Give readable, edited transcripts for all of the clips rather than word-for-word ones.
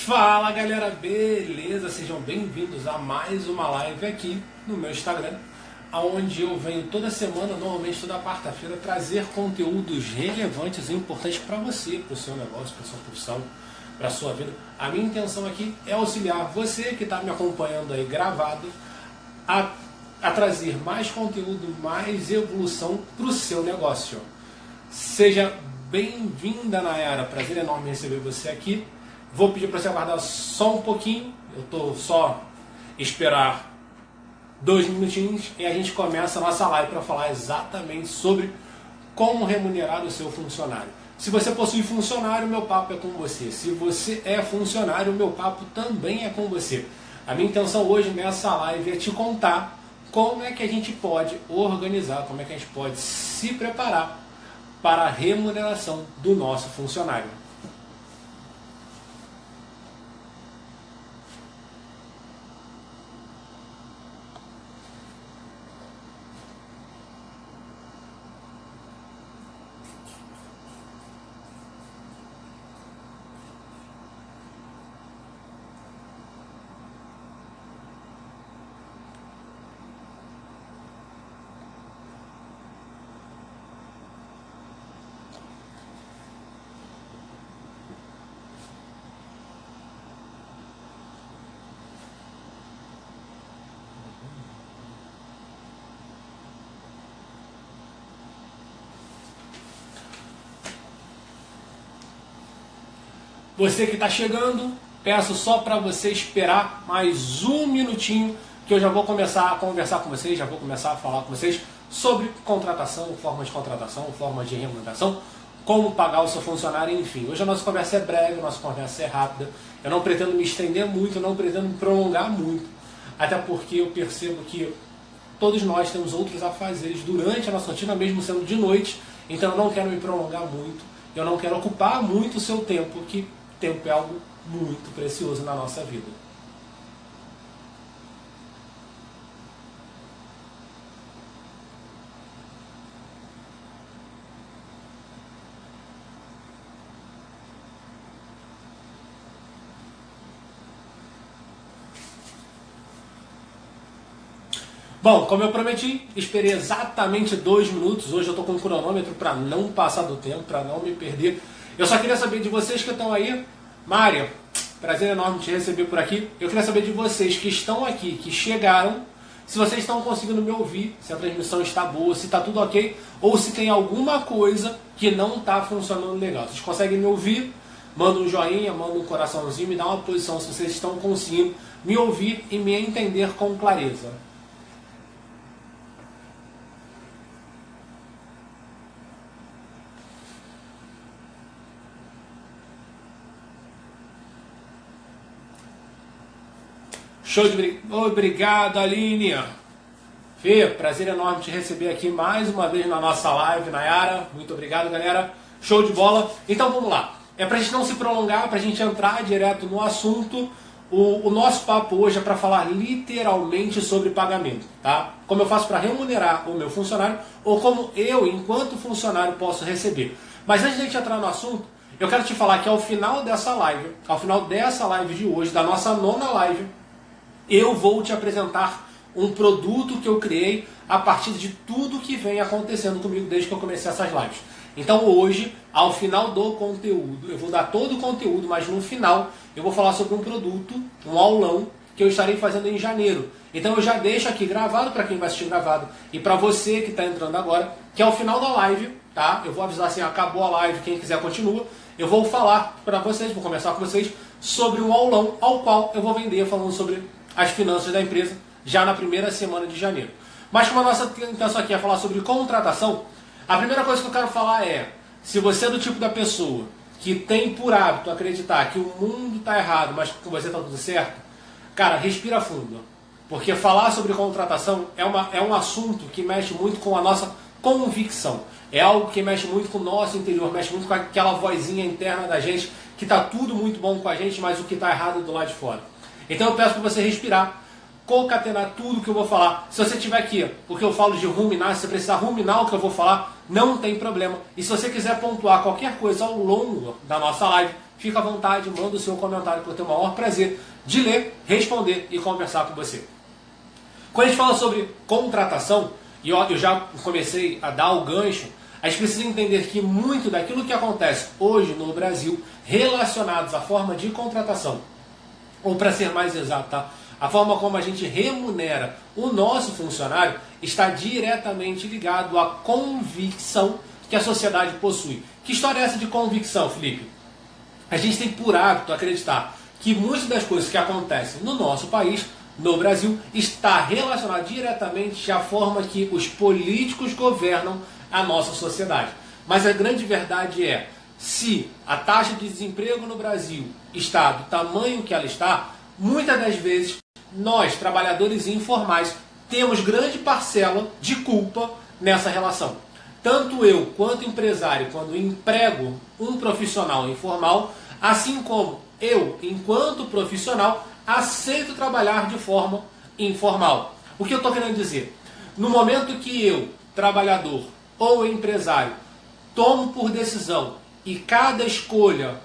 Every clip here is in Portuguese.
Fala galera, beleza? Sejam bem-vindos a mais uma live aqui no meu Instagram, onde eu venho toda semana, normalmente toda quarta-feira, trazer conteúdos relevantes e importantes para você, para o seu negócio, para a sua profissão, para a sua vida. A minha intenção aqui é auxiliar você que está me acompanhando aí gravado a trazer mais conteúdo, mais evolução para o seu negócio. Seja bem-vinda, Nayara, prazer enorme receber você aqui. Vou pedir para você aguardar só um pouquinho, eu estou só esperar 2 minutinhos e a gente começa a nossa live para falar exatamente sobre como remunerar o seu funcionário. Se você possui funcionário, meu papo é com você. Se você é funcionário, meu papo também é com você. A minha intenção hoje nessa live é te contar como é que a gente pode organizar, como é que a gente pode se preparar para a remuneração do nosso funcionário. Você que está chegando, peço só para você esperar mais um minutinho, que eu já vou começar a conversar com vocês, já vou começar a falar com vocês sobre contratação, formas de remuneração, como pagar o seu funcionário, enfim. Hoje a nossa conversa é breve, a nossa conversa é rápida, eu não pretendo me estender muito, eu não pretendo me prolongar muito, até porque eu percebo que todos nós temos outros afazeres durante a nossa rotina, mesmo sendo de noite, então eu não quero me prolongar muito, eu não quero ocupar muito o seu tempo, que tempo é algo muito precioso na nossa vida. Bom, como eu prometi, esperei exatamente 2 minutos. Hoje eu estou com um cronômetro para não passar do tempo, para não me perder. Eu só queria saber de vocês que estão aí. Mária, prazer enorme te receber por aqui. Eu queria saber de vocês que estão aqui, que chegaram, se vocês estão conseguindo me ouvir, se a transmissão está boa, se está tudo ok, ou se tem alguma coisa que não está funcionando legal. Vocês conseguem me ouvir? Manda um joinha, manda um coraçãozinho, me dá uma posição se vocês estão conseguindo me ouvir e me entender com clareza. Show de... Obrigado, Aline. Fê, prazer enorme te receber aqui mais uma vez na nossa live, Nayara. Muito obrigado, galera. Show de bola. Então vamos lá. É pra gente não se prolongar, pra gente entrar direto no assunto. O nosso papo hoje é para falar literalmente sobre pagamento, tá? Como eu faço para remunerar o meu funcionário ou como eu, enquanto funcionário, posso receber. Mas antes de a gente entrar no assunto, eu quero te falar que ao final dessa live de hoje, da nossa 9ª live, eu vou te apresentar um produto que eu criei a partir de tudo que vem acontecendo comigo desde que eu comecei essas lives. Então hoje, ao final do conteúdo, eu vou dar todo o conteúdo, mas no final eu vou falar sobre um produto, um aulão, que eu estarei fazendo em janeiro. Então eu já deixo aqui gravado para quem vai assistir gravado e para você que está entrando agora, que ao final da live, tá? Eu vou avisar assim, acabou a live, quem quiser continua. Eu vou falar para vocês, vou conversar com vocês sobre um aulão ao qual eu vou vender falando sobre as finanças da empresa já na primeira semana de janeiro. Mas como a nossa intenção aqui é falar sobre contratação, a primeira coisa que eu quero falar é, se você é do tipo da pessoa que tem por hábito acreditar que o mundo está errado, mas com você está tudo certo, cara, respira fundo. Porque falar sobre contratação é um assunto que mexe muito com a nossa convicção. É algo que mexe muito com o nosso interior, mexe muito com aquela vozinha interna da gente, que está tudo muito bom com a gente, mas o que está errado é do lado de fora. Então eu peço para você respirar, concatenar tudo que eu vou falar. Se você estiver aqui, porque eu falo de ruminar, se você precisar ruminar o que eu vou falar, não tem problema. E se você quiser pontuar qualquer coisa ao longo da nossa live, fica à vontade, manda o seu comentário que eu tenho o maior prazer de ler, responder e conversar com você. Quando a gente fala sobre contratação, e eu já comecei a dar o gancho, a gente precisa entender que muito daquilo que acontece hoje no Brasil relacionados à forma de contratação, ou para ser mais exato, tá? A forma como a gente remunera o nosso funcionário está diretamente ligado à convicção que a sociedade possui. Que história é essa de convicção, Felipe? A gente tem por hábito acreditar que muitas das coisas que acontecem no nosso país, no Brasil, está relacionado diretamente à forma que os políticos governam a nossa sociedade. Mas a grande verdade é, se a taxa de desemprego no Brasil está do tamanho que ela está, muitas das vezes nós, trabalhadores informais, temos grande parcela de culpa nessa relação. Tanto eu, quanto empresário, quando emprego um profissional informal, assim como eu, enquanto profissional, aceito trabalhar de forma informal. O que eu estou querendo dizer? No momento que eu, trabalhador ou empresário, tomo por decisão e cada escolha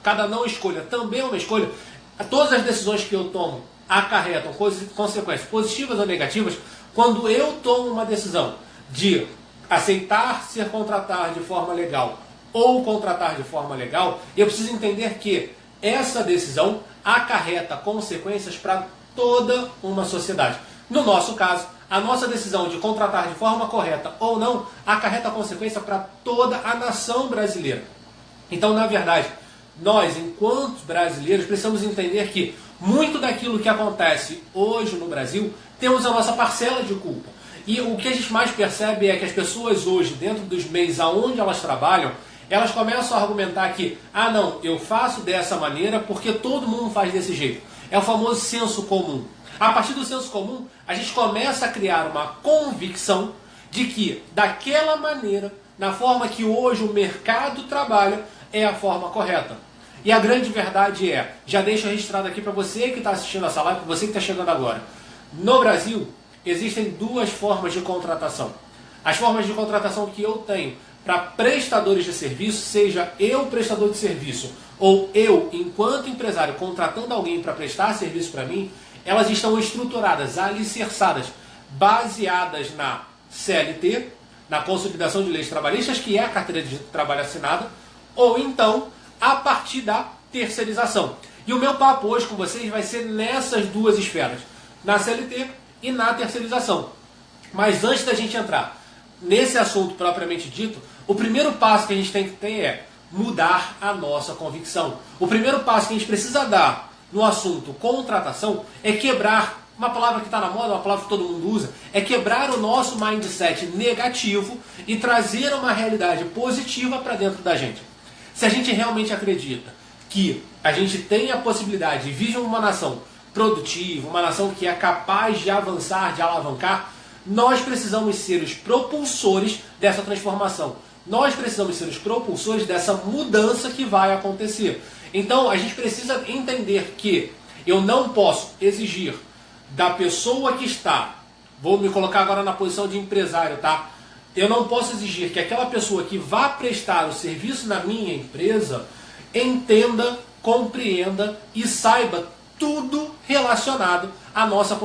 cada não escolha também é uma escolha, todas as decisões que eu tomo acarretam consequências positivas ou negativas. Quando eu tomo uma decisão de aceitar ser contratado de forma legal ou contratar de forma legal, eu preciso entender que essa decisão acarreta consequências para toda uma sociedade. No nosso caso, a nossa decisão de contratar de forma correta ou não acarreta consequência para toda a nação brasileira. Então, na verdade, nós, enquanto brasileiros, precisamos entender que muito daquilo que acontece hoje no Brasil, temos a nossa parcela de culpa. E o que a gente mais percebe é que as pessoas hoje, dentro dos meios aonde elas trabalham, elas começam a argumentar que, não, eu faço dessa maneira porque todo mundo faz desse jeito. É o famoso senso comum. A partir do senso comum, a gente começa a criar uma convicção de que, daquela maneira, na forma que hoje o mercado trabalha, é a forma correta. E a grande verdade é, já deixo registrado aqui para você que está assistindo essa live, para você que está chegando agora. No Brasil, existem duas formas de contratação. As formas de contratação que eu tenho para prestadores de serviço, seja eu prestador de serviço ou eu, enquanto empresário, contratando alguém para prestar serviço para mim, elas estão estruturadas, alicerçadas, baseadas na CLT, na Consolidação de Leis Trabalhistas, que é a carteira de trabalho assinada, ou então a partir da terceirização. E o meu papo hoje com vocês vai ser nessas duas esferas, na CLT e na terceirização. Mas antes da gente entrar nesse assunto propriamente dito, o primeiro passo que a gente tem que ter é mudar a nossa convicção. O primeiro passo que a gente precisa dar no assunto contratação é quebrar, uma palavra que está na moda, uma palavra que todo mundo usa, é quebrar o nosso mindset negativo e trazer uma realidade positiva para dentro da gente. Se a gente realmente acredita que a gente tem a possibilidade de viver uma nação produtiva, uma nação que é capaz de avançar, de alavancar, nós precisamos ser os propulsores dessa transformação. Nós precisamos ser os propulsores dessa mudança que vai acontecer. Então, a gente precisa entender que eu não posso exigir da pessoa que está, vou me colocar agora na posição de empresário, tá? Eu não posso exigir que aquela pessoa que vá prestar o serviço na minha empresa entenda, compreenda e saiba tudo relacionado à nossa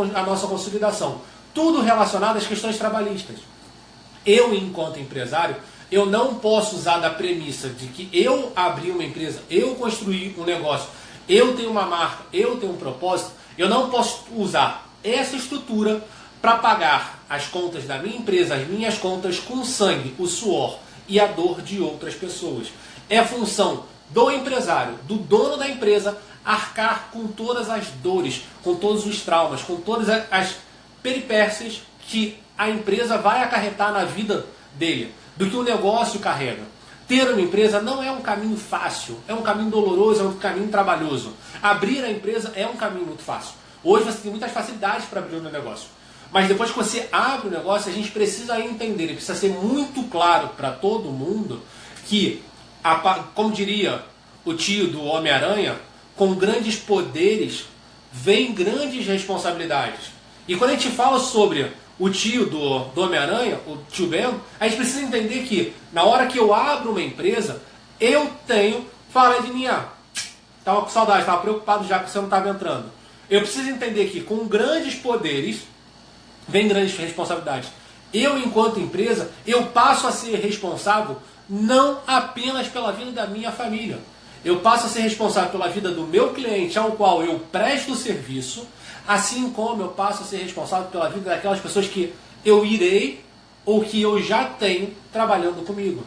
consolidação. Tudo relacionado às questões trabalhistas. Eu, enquanto empresário, eu não posso usar da premissa de que eu abri uma empresa, eu construí um negócio, eu tenho uma marca, eu tenho um propósito, eu não posso usar essa estrutura para pagar as contas da minha empresa, as minhas contas com sangue, o suor e a dor de outras pessoas. É função do empresário, do dono da empresa, arcar com todas as dores, com todos os traumas, com todas as peripécias que a empresa vai acarretar na vida dele, do que o negócio carrega. Ter uma empresa não é um caminho fácil, é um caminho doloroso, é um caminho trabalhoso. Abrir a empresa é um caminho muito fácil. Hoje você tem muitas facilidades para abrir um negócio. Mas depois que você abre o negócio, a gente precisa entender, e precisa ser muito claro para todo mundo que, como diria o tio do Homem-Aranha, com grandes poderes vem grandes responsabilidades. E quando a gente fala sobre o tio do Homem-Aranha, o tio Ben, a gente precisa entender que na hora que eu abro uma empresa, eu tenho Fala, Edninha. Tava com saudade, tava preocupado já que você não estava entrando. Eu preciso entender que com grandes poderes vem grandes responsabilidades. Eu, enquanto empresa, eu passo a ser responsável não apenas pela vida da minha família. Eu passo a ser responsável pela vida do meu cliente, ao qual eu presto serviço, assim como eu passo a ser responsável pela vida daquelas pessoas que eu irei ou que eu já tenho trabalhando comigo.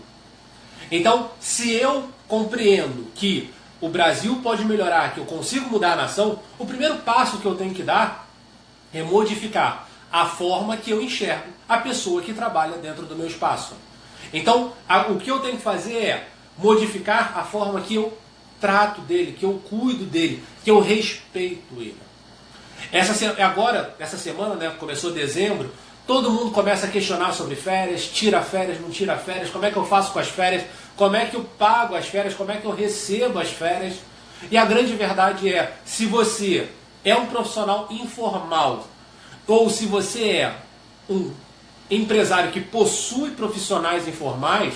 Então, se eu compreendo que o Brasil pode melhorar, que eu consigo mudar a nação, o primeiro passo que eu tenho que dar é modificar a forma que eu enxergo a pessoa que trabalha dentro do meu espaço. Então, o que eu tenho que fazer é modificar a forma que eu trato dele, que eu cuido dele, que eu respeito ele. Essa semana, né, começou dezembro, todo mundo começa a questionar sobre férias, tira férias, não tira férias, como é que eu faço com as férias, como é que eu pago as férias, como é que eu recebo as férias. E a grande verdade é, se você é um profissional informal, ou se você é um empresário que possui profissionais informais,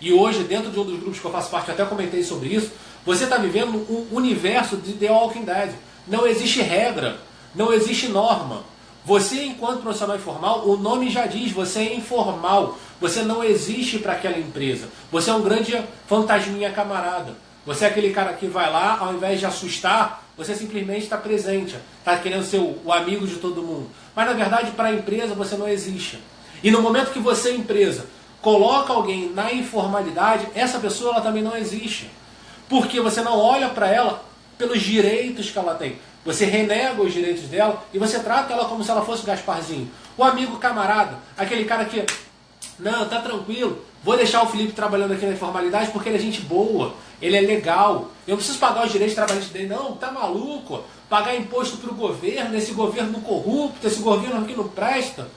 e hoje dentro de um dos grupos que eu faço parte, eu até comentei sobre isso, você está vivendo um universo de The Walking Dead. Não existe regra, não existe norma. Você, enquanto profissional informal, o nome já diz, você é informal. Você não existe para aquela empresa. Você é um grande fantasminha camarada. Você é aquele cara que vai lá, ao invés de assustar, você simplesmente está presente. Está querendo ser o amigo de todo mundo. Mas, na verdade, para a empresa, você não existe. E no momento que você, empresa, coloca alguém na informalidade, essa pessoa ela também não existe. Porque você não olha para ela pelos direitos que ela tem. Você renega os direitos dela e você trata ela como se ela fosse o Gasparzinho. O amigo camarada, aquele cara que, não, tá tranquilo, vou deixar o Felipe trabalhando aqui na informalidade porque ele é gente boa, ele é legal, eu não preciso pagar os direitos trabalhistas dele. Não, tá maluco? Pagar imposto pro governo, esse governo corrupto, esse governo que não presta.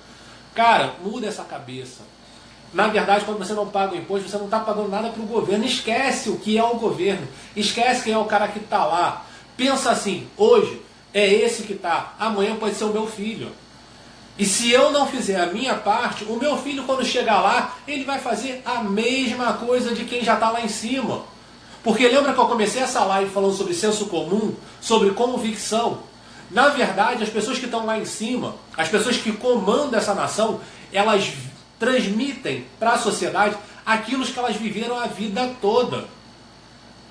Cara, muda essa cabeça. Na verdade, quando você não paga o imposto, você não está pagando nada para o governo. Esquece o que é o governo. Esquece quem é o cara que está lá. Pensa assim, hoje é esse que está, amanhã pode ser o meu filho. E se eu não fizer a minha parte, o meu filho, quando chegar lá, ele vai fazer a mesma coisa de quem já está lá em cima. Porque lembra que eu comecei essa live falando sobre senso comum, sobre convicção? Na verdade, as pessoas que estão lá em cima, as pessoas que comandam essa nação, elas transmitem para a sociedade aquilo que elas viveram a vida toda.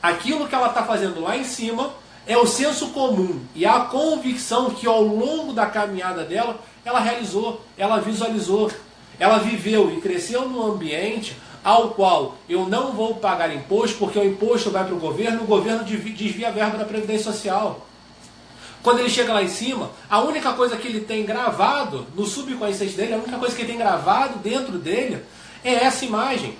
Aquilo que ela está fazendo lá em cima é o senso comum e a convicção que ao longo da caminhada dela, ela realizou, ela visualizou. Ela viveu e cresceu num ambiente ao qual eu não vou pagar imposto, porque o imposto vai para o governo desvia a verba da Previdência Social. Quando ele chega lá em cima, a única coisa que ele tem gravado no subconsciente dele, a única coisa que ele tem gravado dentro dele é essa imagem.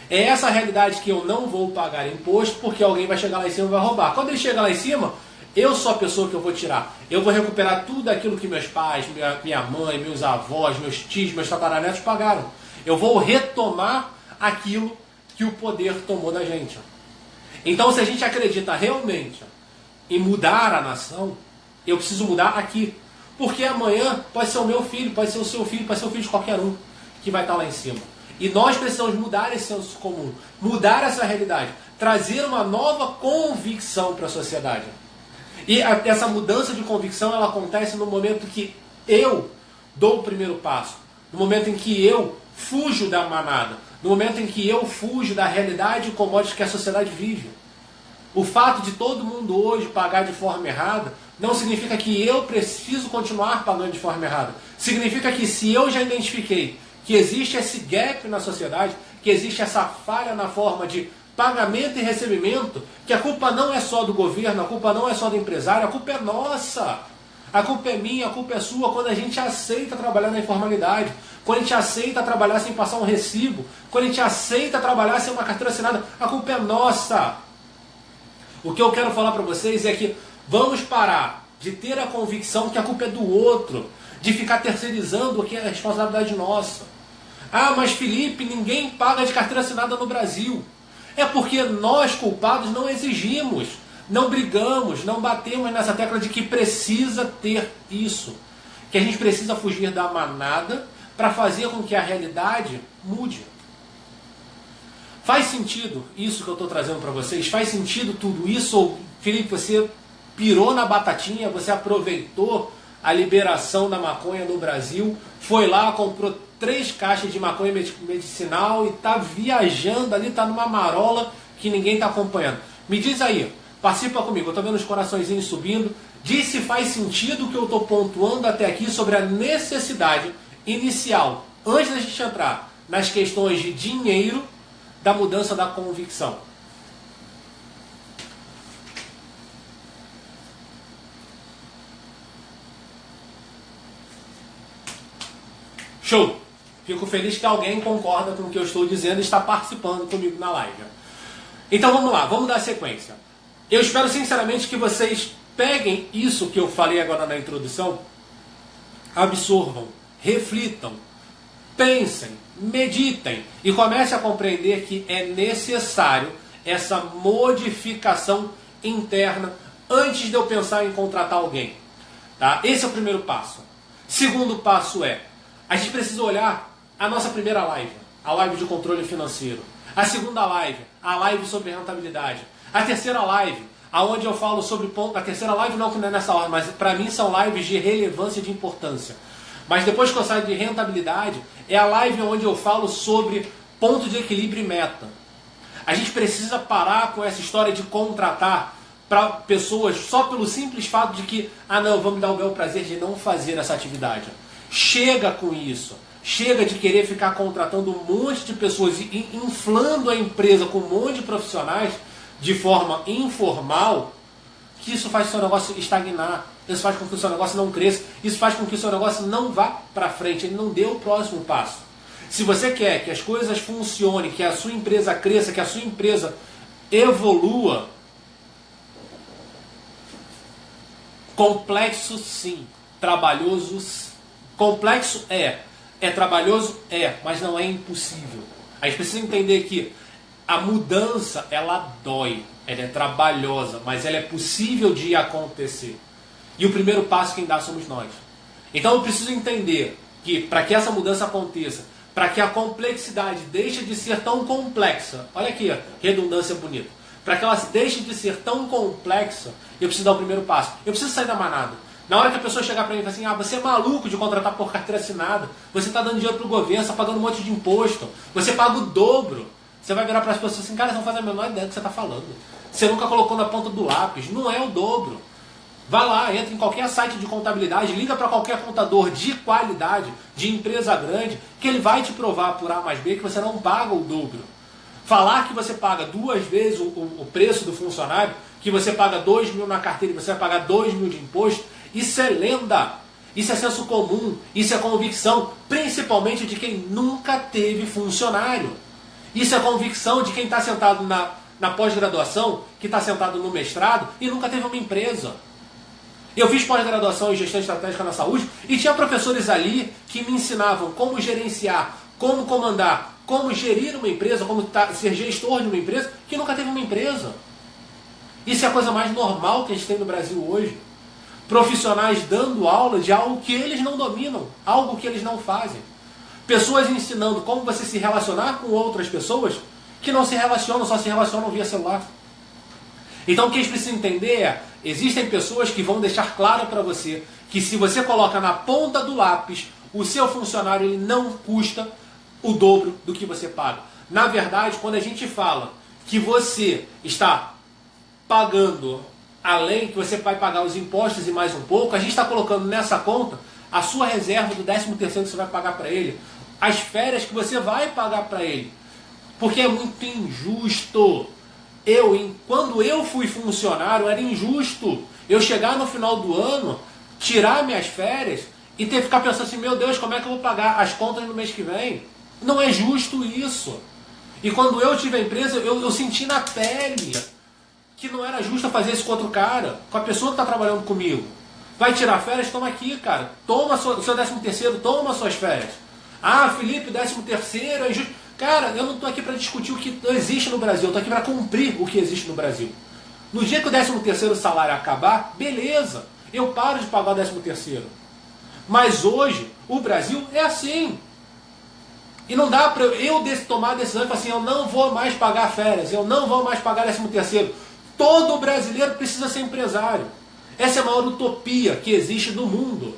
É essa realidade que eu não vou pagar imposto porque alguém vai chegar lá em cima e vai roubar. Quando ele chega lá em cima, eu sou a pessoa que eu vou tirar. Eu vou recuperar tudo aquilo que meus pais, minha mãe, meus avós, meus tios, meus tataranetos pagaram. Eu vou retomar aquilo que o poder tomou da gente. Então, se a gente acredita realmente em mudar a nação, eu preciso mudar aqui. Porque amanhã pode ser o meu filho, pode ser o seu filho, pode ser o filho de qualquer um que vai estar lá em cima. E nós precisamos mudar esse senso comum, mudar essa realidade, trazer uma nova convicção para a sociedade. E essa mudança de convicção ela acontece no momento que eu dou o primeiro passo, no momento em que eu fujo da manada, no momento em que eu fujo da realidade e commodities que a sociedade vive. O fato de todo mundo hoje pagar de forma errada não significa que eu preciso continuar pagando de forma errada. Significa que se eu já identifiquei que existe esse gap na sociedade, que existe essa falha na forma de pagamento e recebimento, que a culpa não é só do governo, a culpa não é só do empresário, a culpa é nossa. A culpa é minha, a culpa é sua quando a gente aceita trabalhar na informalidade, quando a gente aceita trabalhar sem passar um recibo, quando a gente aceita trabalhar sem uma carteira assinada, a culpa é nossa. O que eu quero falar para vocês é que vamos parar de ter a convicção que a culpa é do outro, de ficar terceirizando o que é a responsabilidade nossa. Ah, mas Felipe, ninguém paga de carteira assinada no Brasil. É porque nós, culpados, não exigimos, não brigamos, não batemos nessa tecla de que precisa ter isso. Que a gente precisa fugir da manada para fazer com que a realidade mude. Faz sentido isso que eu estou trazendo para vocês? Faz sentido tudo isso? Ou, Felipe, você pirou na batatinha, você aproveitou a liberação da maconha no Brasil, foi lá, comprou 3 caixas de maconha medicinal e está viajando ali, está numa marola que ninguém está acompanhando. Me diz aí, participa comigo, eu estou vendo os coraçõezinhos subindo. Diz se faz sentido o que eu estou pontuando até aqui sobre a necessidade inicial, antes da gente entrar nas questões de dinheiro, da mudança da convicção. Show! Fico feliz que alguém concorda com o que eu estou dizendo e está participando comigo na live. Então vamos lá, vamos dar sequência. Eu espero sinceramente que vocês peguem isso que eu falei agora na introdução, absorvam, reflitam, pensem, meditem e comecem a compreender que é necessário essa modificação interna antes de eu pensar em contratar alguém. Tá? Esse é o primeiro passo. Segundo passo é, a gente precisa olhar a nossa primeira live, a live de controle financeiro. A segunda live, a live sobre rentabilidade. A terceira live, aonde eu falo sobre ponto. A terceira live não que não é nessa hora, mas para mim são lives de relevância e de importância. Mas depois que eu saio de rentabilidade, é a live onde eu falo sobre ponto de equilíbrio e meta. A gente precisa parar com essa história de contratar para pessoas só pelo simples fato de que, não, vamos dar o bel prazer de não fazer essa atividade. Chega com isso. Chega de querer ficar contratando um monte de pessoas e inflando a empresa com um monte de profissionais de forma informal, que isso faz o seu negócio estagnar, isso faz com que o seu negócio não cresça, isso faz com que o seu negócio não vá para frente, ele não dê o próximo passo. Se você quer que as coisas funcionem, que a sua empresa cresça, que a sua empresa evolua, complexo sim, trabalhoso sim. Complexo é trabalhoso? Mas não é impossível. A gente precisa entender que a mudança, ela dói, ela é trabalhosa, mas ela é possível de acontecer. E o primeiro passo quem dá somos nós. Então eu preciso entender que para que essa mudança aconteça, para que a complexidade deixe de ser tão complexa, olha aqui, redundância bonita, para que ela deixe de ser tão complexa, eu preciso dar o primeiro passo. Eu preciso sair da manada. Na hora que a pessoa chegar para mim e falar assim, você é maluco de contratar por carteira assinada, você está dando dinheiro para o governo, você está pagando um monte de imposto, você paga o dobro. Você vai virar para as pessoas assim, cara, você não faz a menor ideia do que você está falando. Você nunca colocou na ponta do lápis, não é o dobro. Vai lá, entra em qualquer site de contabilidade, liga para qualquer contador de qualidade, de empresa grande, que ele vai te provar por A mais B que você não paga o dobro. Falar que você paga 2 vezes o preço do funcionário, que você paga 2 mil na carteira e você vai pagar 2 mil de imposto, isso é lenda, isso é senso comum, isso é convicção, principalmente de quem nunca teve funcionário. Isso é convicção de quem está sentado na pós-graduação, que está sentado no mestrado e nunca teve uma empresa. Eu fiz pós-graduação em gestão estratégica na saúde e tinha professores ali que me ensinavam como gerenciar, como comandar, como gerir uma empresa, como ser gestor de uma empresa, que nunca teve uma empresa. Isso é a coisa mais normal que a gente tem no Brasil hoje. Profissionais dando aula de algo que eles não dominam, algo que eles não fazem. Pessoas ensinando como você se relacionar com outras pessoas que não se relacionam, só se relacionam via celular. Então o que a gente precisa entender é, existem pessoas que vão deixar claro para você que se você coloca na ponta do lápis, o seu funcionário ele não custa o dobro do que você paga. Na verdade, quando a gente fala que você está pagando além, que você vai pagar os impostos e mais um pouco, a gente está colocando nessa conta a sua reserva do 13º que você vai pagar para ele, as férias que você vai pagar para ele. Porque é muito injusto. Quando eu fui funcionário, era injusto eu chegar no final do ano, tirar minhas férias e ter que ficar pensando assim, meu Deus, como é que eu vou pagar as contas no mês que vem? Não é justo isso. E quando eu tive a empresa, eu senti na pele que não era justo fazer isso com outro cara, com a pessoa que está trabalhando comigo. Vai tirar férias? Toma aqui, cara. Toma o seu 13º, toma suas férias. Ah, Felipe, 13º é injusto. Cara, eu não estou aqui para discutir o que existe no Brasil, eu estou aqui para cumprir o que existe no Brasil. No dia que o 13º salário acabar, beleza, eu paro de pagar o 13º. Mas hoje, o Brasil é assim. E não dá para eu tomar a decisão e falar assim, eu não vou mais pagar férias, eu não vou mais pagar 13º. Todo brasileiro precisa ser empresário. Essa é a maior utopia que existe no mundo.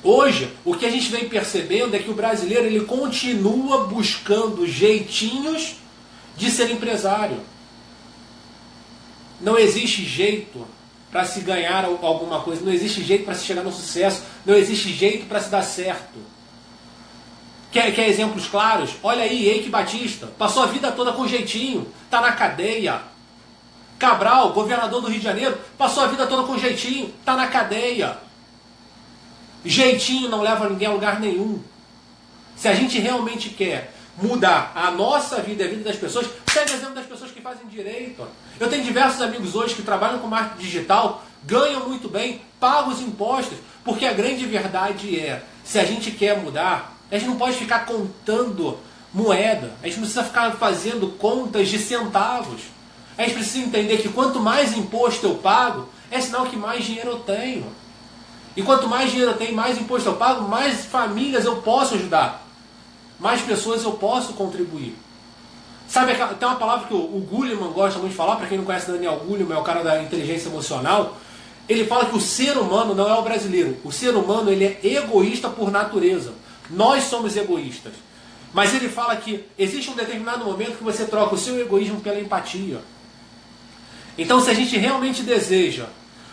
Hoje, o que a gente vem percebendo é que o brasileiro ele continua buscando jeitinhos de ser empresário. Não existe jeito para se ganhar alguma coisa, não existe jeito para se chegar no sucesso, não existe jeito para se dar certo. Quer exemplos claros? Olha aí, Eike Batista, passou a vida toda com jeitinho, está na cadeia. Cabral, governador do Rio de Janeiro, passou a vida toda com jeitinho, está na cadeia. Jeitinho não leva ninguém a lugar nenhum. Se a gente realmente quer mudar a nossa vida e a vida das pessoas, pega o exemplo das pessoas que fazem direito. Eu tenho diversos amigos hoje que trabalham com marketing digital, ganham muito bem, pagam os impostos, porque a grande verdade é, se a gente quer mudar, a gente não pode ficar contando moeda, a gente não precisa ficar fazendo contas de centavos. A gente precisa entender que quanto mais imposto eu pago, é sinal que mais dinheiro eu tenho. E quanto mais dinheiro eu tenho, mais imposto eu pago, mais famílias eu posso ajudar. Mais pessoas eu posso contribuir. Sabe, tem uma palavra que o Goleman gosta muito de falar, para quem não conhece Daniel Goleman, é o cara da inteligência emocional. Ele fala que o ser humano não é o brasileiro. O ser humano ele é egoísta por natureza. Nós somos egoístas. Mas ele fala que existe um determinado momento que você troca o seu egoísmo pela empatia. Então, se a gente realmente deseja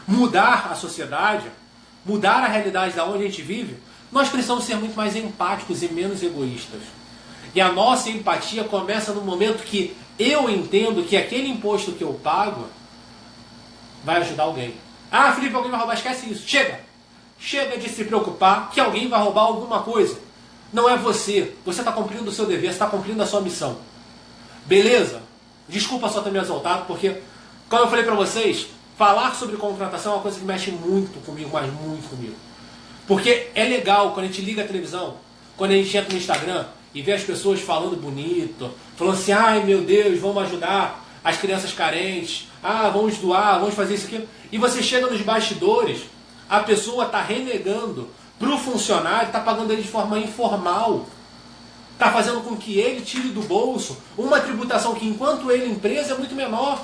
mudar a sociedade, mudar a realidade da onde a gente vive, nós precisamos ser muito mais empáticos e menos egoístas. E a nossa empatia começa no momento que eu entendo que aquele imposto que eu pago vai ajudar alguém. Ah, Felipe, alguém vai roubar, esquece isso. Chega! Chega de se preocupar que alguém vai roubar alguma coisa. Não é você. Você está cumprindo o seu dever, você está cumprindo a sua missão. Beleza? Desculpa só ter me exaltado, porque, como eu falei para vocês, falar sobre contratação é uma coisa que mexe muito comigo, mas muito comigo. Porque é legal quando a gente liga a televisão, quando a gente entra no Instagram e vê as pessoas falando bonito, falando assim, ai meu Deus, vamos ajudar as crianças carentes, vamos doar, vamos fazer isso aqui. E você chega nos bastidores, a pessoa está renegando para o funcionário, está pagando ele de forma informal. Está fazendo com que ele tire do bolso uma tributação que, enquanto ele empresa, é muito menor.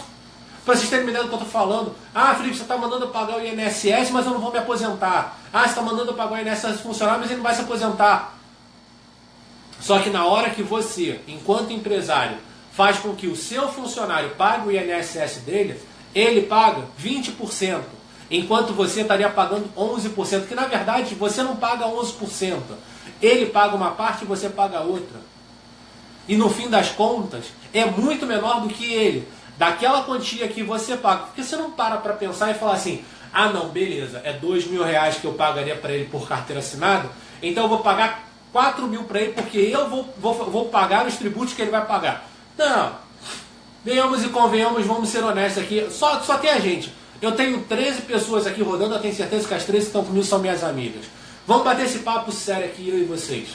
Para vocês terem ideia do que eu estou falando. Ah, Felipe, você está mandando eu pagar o INSS, mas eu não vou me aposentar. Ah, você está mandando eu pagar o INSS funcionário, mas ele não vai se aposentar. Só que na hora que você, enquanto empresário, faz com que o seu funcionário pague o INSS dele, ele paga 20%. Enquanto você estaria pagando 11%, que na verdade você não paga 11%. Ele paga uma parte e você paga outra. E no fim das contas, é muito menor do que ele, daquela quantia que você paga. Porque você não para pensar e falar assim, ah não, beleza, é R$2.000 que eu pagaria para ele por carteira assinada, então eu vou pagar 4.000 para ele porque eu vou pagar os tributos que ele vai pagar. Não, venhamos e convenhamos, vamos ser honestos aqui, só tem a gente. Eu tenho 13 pessoas aqui rodando, eu tenho certeza que as 13 que estão comigo são minhas amigas. Vamos bater esse papo sério aqui, eu e vocês.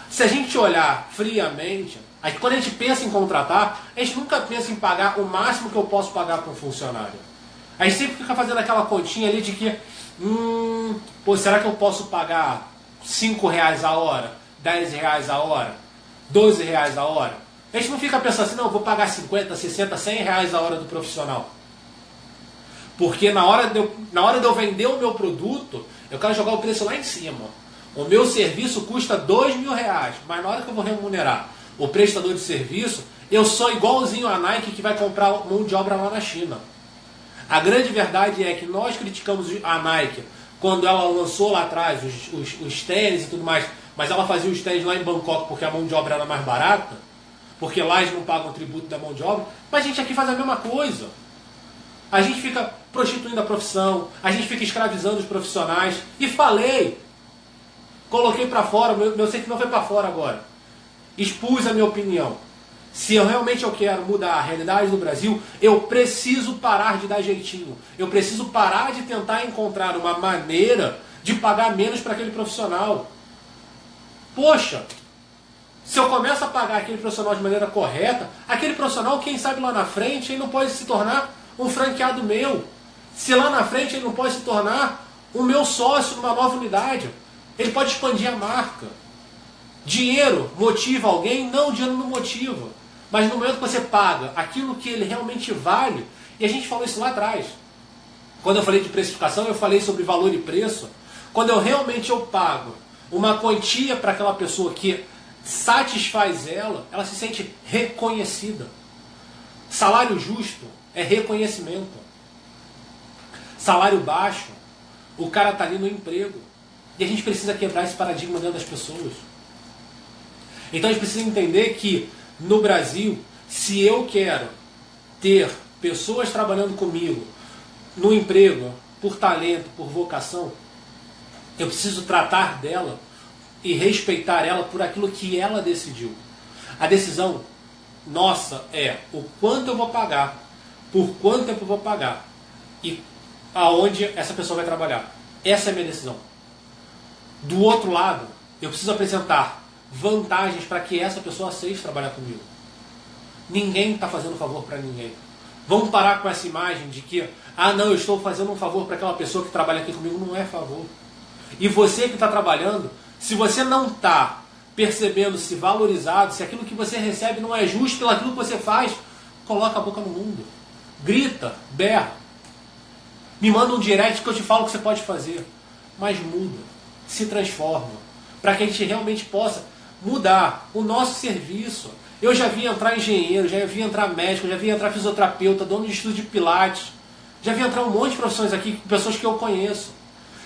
Se a gente olhar friamente, aí quando a gente pensa em contratar, a gente nunca pensa em pagar o máximo que eu posso pagar para um funcionário. A gente sempre fica fazendo aquela continha ali de que, será que eu posso pagar R$5 a hora, R$10 a hora, R$12 a hora? A gente não fica pensando assim, não, eu vou pagar 50, 60, R$100 a hora do profissional. Porque na hora de eu vender o meu produto, eu quero jogar o preço lá em cima. O meu serviço custa R$2.000, mas na hora que eu vou remunerar o prestador de serviço, eu sou igualzinho a Nike que vai comprar mão de obra lá na China. A grande verdade é que nós criticamos a Nike quando ela lançou lá atrás os tênis e tudo mais, mas ela fazia os tênis lá em Bangkok porque a mão de obra era mais barata, porque lá eles não pagam o tributo da mão de obra, mas a gente aqui faz a mesma coisa. A gente fica prostituindo a profissão, a gente fica escravizando os profissionais. E falei, coloquei para fora, meu sentimento foi para fora agora. Expus a minha opinião. Se eu realmente quero mudar a realidade do Brasil, eu preciso parar de dar jeitinho. Eu preciso parar de tentar encontrar uma maneira de pagar menos para aquele profissional. Poxa, se eu começo a pagar aquele profissional de maneira correta, aquele profissional, quem sabe lá na frente, ele não pode se tornar um franqueado meu. Se lá na frente ele não pode se tornar o meu sócio numa nova unidade. Ele pode expandir a marca. Dinheiro motiva alguém? Não, dinheiro não motiva. Mas no momento que você paga aquilo que ele realmente vale, e a gente falou isso lá atrás. Quando eu falei de precificação, eu falei sobre valor e preço. Quando eu pago uma quantia para aquela pessoa que satisfaz ela se sente reconhecida. Salário justo é reconhecimento. Salário baixo, o cara está ali no emprego. E a gente precisa quebrar esse paradigma dentro das pessoas. Então a gente precisa entender que no Brasil, se eu quero ter pessoas trabalhando comigo no emprego, por talento, por vocação, eu preciso tratar dela e respeitar ela por aquilo que ela decidiu. A decisão nossa é o quanto eu vou pagar, por quanto tempo eu vou pagar e aonde essa pessoa vai trabalhar. Essa é a minha decisão. Do outro lado, eu preciso apresentar vantagens para que essa pessoa aceite trabalhar comigo. Ninguém está fazendo favor para ninguém. Vamos parar com essa imagem de que, não, eu estou fazendo um favor para aquela pessoa que trabalha aqui comigo. Não é favor. E você que está trabalhando, se você não está percebendo-se valorizado, se aquilo que você recebe não é justo pelo aquilo que você faz, coloca a boca no mundo. Grita, berra. Me manda um direct que eu te falo o que você pode fazer. Mas muda, se transforma, para que a gente realmente possa mudar o nosso serviço. Eu já vi entrar engenheiro, já vi entrar médico, já vi entrar fisioterapeuta, dono de estúdio de pilates, já vi entrar um monte de profissões aqui, pessoas que eu conheço.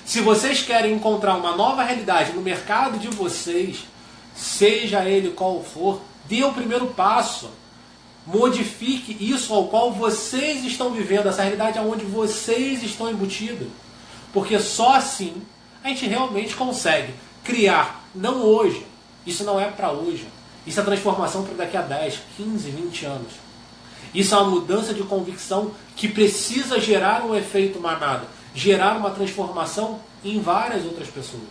Se vocês querem encontrar uma nova realidade no mercado de vocês, seja ele qual for, dê o primeiro passo. Modifique isso ao qual vocês estão vivendo, essa realidade aonde vocês estão embutidos. Porque só assim a gente realmente consegue criar, não hoje, isso não é para hoje, isso é transformação para daqui a 10, 15, 20 anos. Isso é uma mudança de convicção que precisa gerar um efeito manada, gerar uma transformação em várias outras pessoas.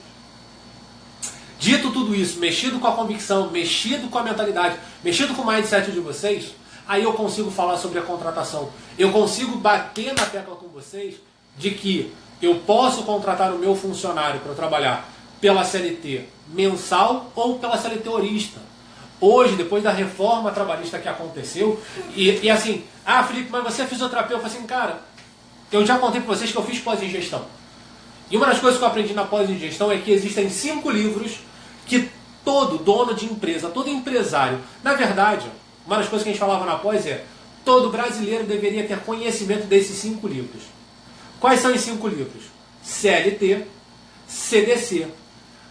Dito tudo isso, mexido com a convicção, mexido com a mentalidade, mexido com o mindset de vocês, aí eu consigo falar sobre a contratação. Eu consigo bater na tecla com vocês de que eu posso contratar o meu funcionário para trabalhar pela CLT mensal ou pela CLT horista. Hoje, depois da reforma trabalhista que aconteceu, e assim, Felipe, mas você é fisioterapeuta? Eu falei assim, cara, eu já contei para vocês que eu fiz pós-ingestão. E uma das coisas que eu aprendi na pós-ingestão é que existem 5 livros que todo dono de empresa, todo empresário, na verdade, uma das coisas que a gente falava na pós é, todo brasileiro deveria ter conhecimento desses 5 livros. Quais são os 5 livros? CLT, CDC,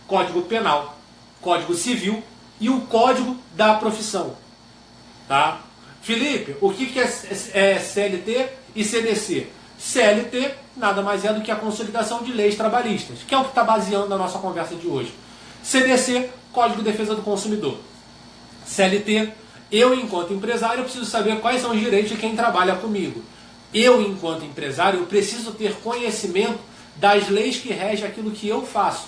Código Penal, Código Civil e o Código da Profissão. Tá? Felipe, o que é CLT e CDC? CLT nada mais é do que a consolidação de leis trabalhistas, que é o que está baseando a nossa conversa de hoje. CDC, Código de Defesa do Consumidor. CLT, eu enquanto empresário preciso saber quais são os direitos de quem trabalha comigo. Eu enquanto empresário eu preciso ter conhecimento das leis que regem aquilo que eu faço,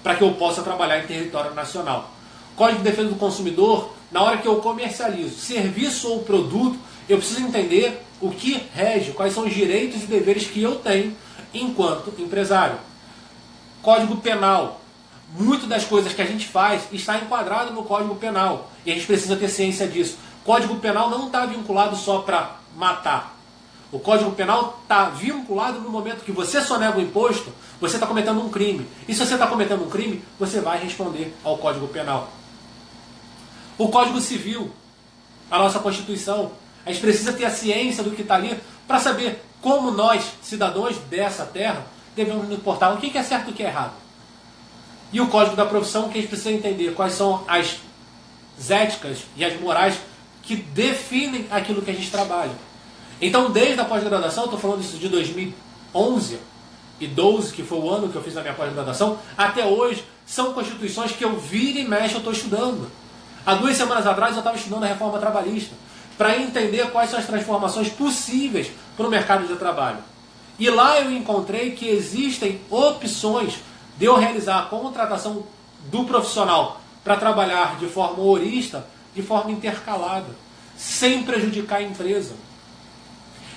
para que eu possa trabalhar em território nacional. Código de Defesa do Consumidor, na hora que eu comercializo serviço ou produto, eu preciso entender o que rege, quais são os direitos e deveres que eu tenho enquanto empresário. Código Penal. Muito das coisas que a gente faz está enquadrado no Código Penal. E a gente precisa ter ciência disso. Código Penal não está vinculado só para matar. O Código Penal está vinculado no momento que você sonega o imposto, você está cometendo um crime. E se você está cometendo um crime, você vai responder ao Código Penal. O Código Civil, a nossa Constituição. A gente precisa ter a ciência do que está ali para saber como nós, cidadãos dessa terra, devemos nos portar. O que é certo e o que é errado. E o Código da Profissão, que a gente precisa entender quais são as éticas e as morais que definem aquilo que a gente trabalha. Então, desde a pós-graduação, estou falando isso de 2011 e 12, que foi o ano que eu fiz a minha pós-graduação, até hoje, são constituições que eu vira e mexe, eu estou estudando. Há 2 semanas atrás, eu estava estudando a reforma trabalhista, para entender quais são as transformações possíveis para o mercado de trabalho. E lá eu encontrei que existem opções de eu realizar a contratação do profissional para trabalhar de forma horista, de forma intercalada, sem prejudicar a empresa.